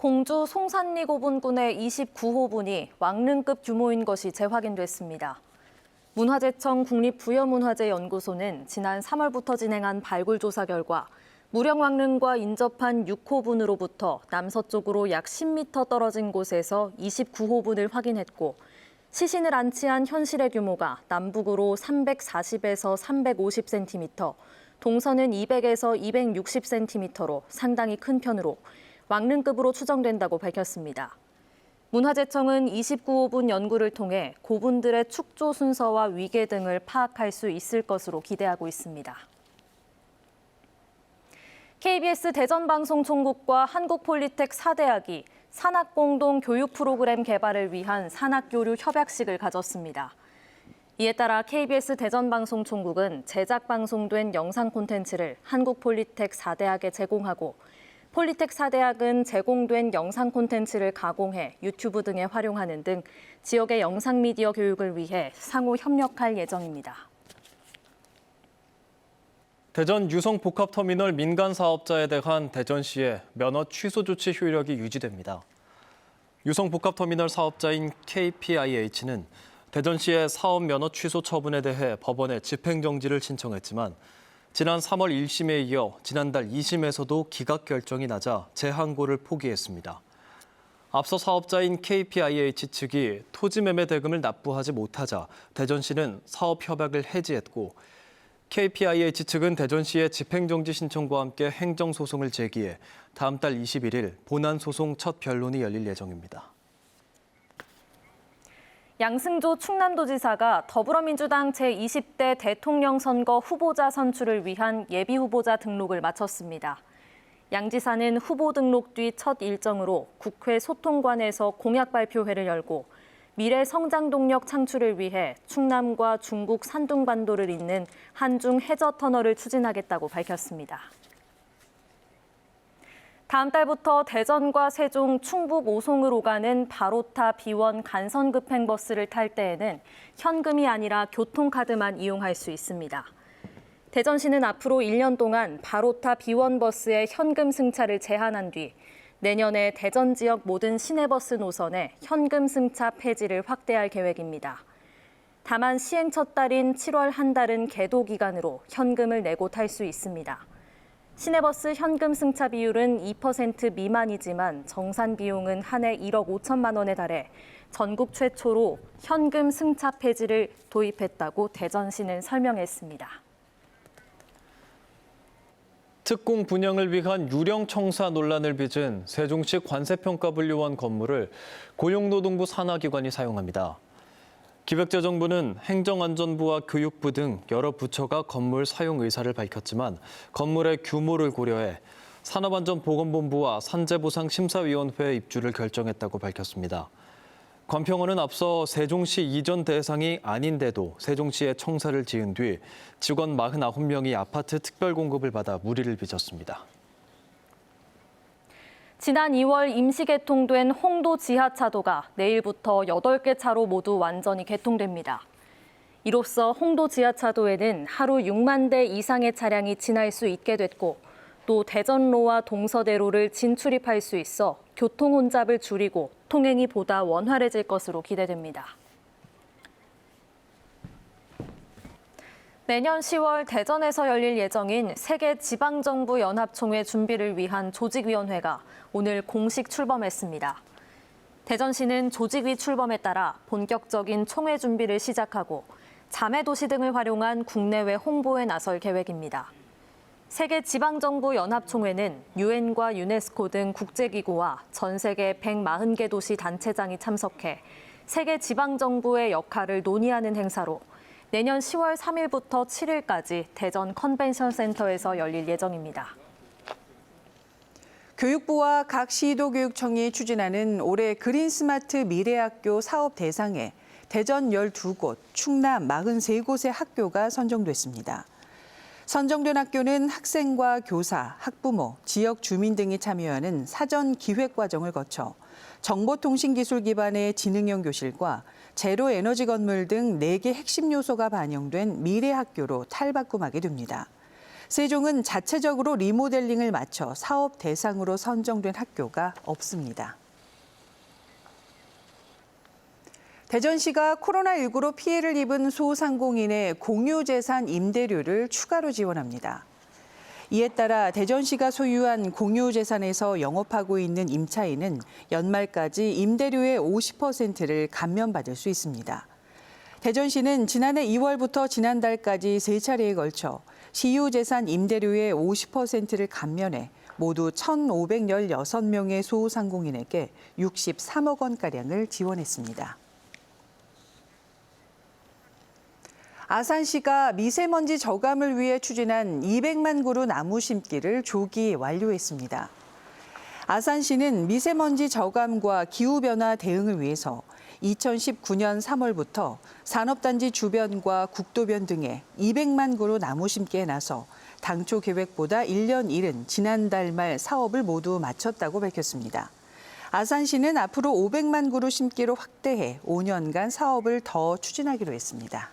공주 송산리 고분군의 29호분이 왕릉급 규모인 것이 재확인됐습니다. 문화재청 국립부여문화재연구소는 지난 3월부터 진행한 발굴 조사 결과 무령왕릉과 인접한 6호분으로부터 남서쪽으로 약 10m 떨어진 곳에서 29호분을 확인했고 시신을 안치한 현실의 규모가 남북으로 340에서 350cm, 동서는 200에서 260cm로 상당히 큰 편으로 왕릉급으로 추정된다고 밝혔습니다. 문화재청은 29호분 연구를 통해 고분들의 축조 순서와 위계 등을 파악할 수 있을 것으로 기대하고 있습니다. KBS 대전방송총국과 한국폴리텍 4대학이 산학공동 교육 프로그램 개발을 위한 산학교류 협약식을 가졌습니다. 이에 따라 KBS 대전방송총국은 제작 방송된 영상 콘텐츠를 한국폴리텍 4대학에 제공하고 폴리텍 4대학은 제공된 영상 콘텐츠를 가공해 유튜브 등에 활용하는 등 지역의 영상 미디어 교육을 위해 상호 협력할 예정입니다. 대전 유성복합터미널 민간 사업자에 대한 대전시의 면허 취소 조치 효력이 유지됩니다. 유성복합터미널 사업자인 KPIH는 대전시의 사업 면허 취소 처분에 대해 법원에 집행정지를 신청했지만 지난 3월 1심에 이어 지난달 2심에서도 기각 결정이 나자 재항고를 포기했습니다. 앞서 사업자인 KPIH 측이 토지 매매 대금을 납부하지 못하자 대전시는 사업 협약을 해지했고 KPIH 측은 대전시의 집행정지 신청과 함께 행정소송을 제기해 다음 달 21일 본안소송 첫 변론이 열릴 예정입니다. 양승조 충남도지사가 더불어민주당 제20대 대통령 선거 후보자 선출을 위한 예비후보자 등록을 마쳤습니다. 양 지사는 후보 등록 뒤 첫 일정으로 국회 소통관에서 공약 발표회를 열고 미래 성장 동력 창출을 위해 충남과 중국 산둥반도를 잇는 한중 해저 터널을 추진하겠다고 밝혔습니다. 다음 달부터 대전과 세종, 충북 오송을 오가는 바로타 비원 간선급행버스를 탈 때에는 현금이 아니라 교통카드만 이용할 수 있습니다. 대전시는 앞으로 1년 동안 바로타 비원버스의 현금 승차를 제한한 뒤 내년에 대전 지역 모든 시내버스 노선에 현금 승차 폐지를 확대할 계획입니다. 다만 시행 첫 달인 7월 한 달은 계도 기간으로 현금을 내고 탈 수 있습니다. 시내버스 현금 승차 비율은 2% 미만이지만 정산 비용은 한 해 1억 5천만 원에 달해 전국 최초로 현금 승차 폐지를 도입했다고 대전시는 설명했습니다. 특공 분양을 위한 유령 청사 논란을 빚은 세종시 관세평가분류원 건물을 고용노동부 산하기관이 사용합니다. 기획재정부는 행정안전부와 교육부 등 여러 부처가 건물 사용 의사를 밝혔지만 건물의 규모를 고려해 산업안전보건본부와 산재보상심사위원회 입주를 결정했다고 밝혔습니다. 관평원은 앞서 세종시 이전 대상이 아닌데도 세종시에 청사를 지은 뒤 직원 49명이 아파트 특별공급을 받아 물의를 빚었습니다. 지난 2월 임시 개통된 홍도 지하차도가 내일부터 8개 차로 모두 완전히 개통됩니다. 이로써 홍도 지하차도에는 하루 6만 대 이상의 차량이 지날 수 있게 됐고 또 대전로와 동서대로를 진출입할 수 있어 교통 혼잡을 줄이고 통행이 보다 원활해질 것으로 기대됩니다. 내년 10월 대전에서 열릴 예정인 세계 지방정부 연합총회 준비를 위한 조직위원회가 오늘 공식 출범했습니다. 대전시는 조직위 출범에 따라 본격적인 총회 준비를 시작하고 자매도시 등을 활용한 국내외 홍보에 나설 계획입니다. 세계 지방정부 연합총회는 유엔과 유네스코 등 국제기구와 전 세계 140개 도시 단체장이 참석해 세계 지방정부의 역할을 논의하는 행사로 내년 10월 3일부터 7일까지 대전 컨벤션센터에서 열릴 예정입니다. 교육부와 각 시도교육청이 추진하는 올해 그린스마트 미래학교 사업 대상에 대전 12곳, 충남 43곳의 학교가 선정됐습니다. 선정된 학교는 학생과 교사, 학부모, 지역 주민 등이 참여하는 사전 기획 과정을 거쳐 정보통신기술 기반의 지능형 교실과 제로에너지 건물 등 4개 핵심 요소가 반영된 미래학교로 탈바꿈하게 됩니다. 세종은 자체적으로 리모델링을 마쳐 사업 대상으로 선정된 학교가 없습니다. 대전시가 코로나19로 피해를 입은 소상공인의 공유재산 임대료를 추가로 지원합니다. 이에 따라 대전시가 소유한 공유재산에서 영업하고 있는 임차인은 연말까지 임대료의 50%를 감면받을 수 있습니다. 대전시는 지난해 2월부터 지난달까지 3차례에 걸쳐 시유재산 임대료의 50%를 감면해 모두 1,516명의 소상공인에게 63억 원가량을 지원했습니다. 아산시가 미세먼지 저감을 위해 추진한 200만 그루 나무 심기를 조기 완료했습니다. 아산시는 미세먼지 저감과 기후변화 대응을 위해서 2019년 3월부터 산업단지 주변과 국도변 등에 200만 그루 나무 심기에 나서 당초 계획보다 1년 이른 지난달 말 사업을 모두 마쳤다고 밝혔습니다. 아산시는 앞으로 500만 그루 심기로 확대해 5년간 사업을 더 추진하기로 했습니다.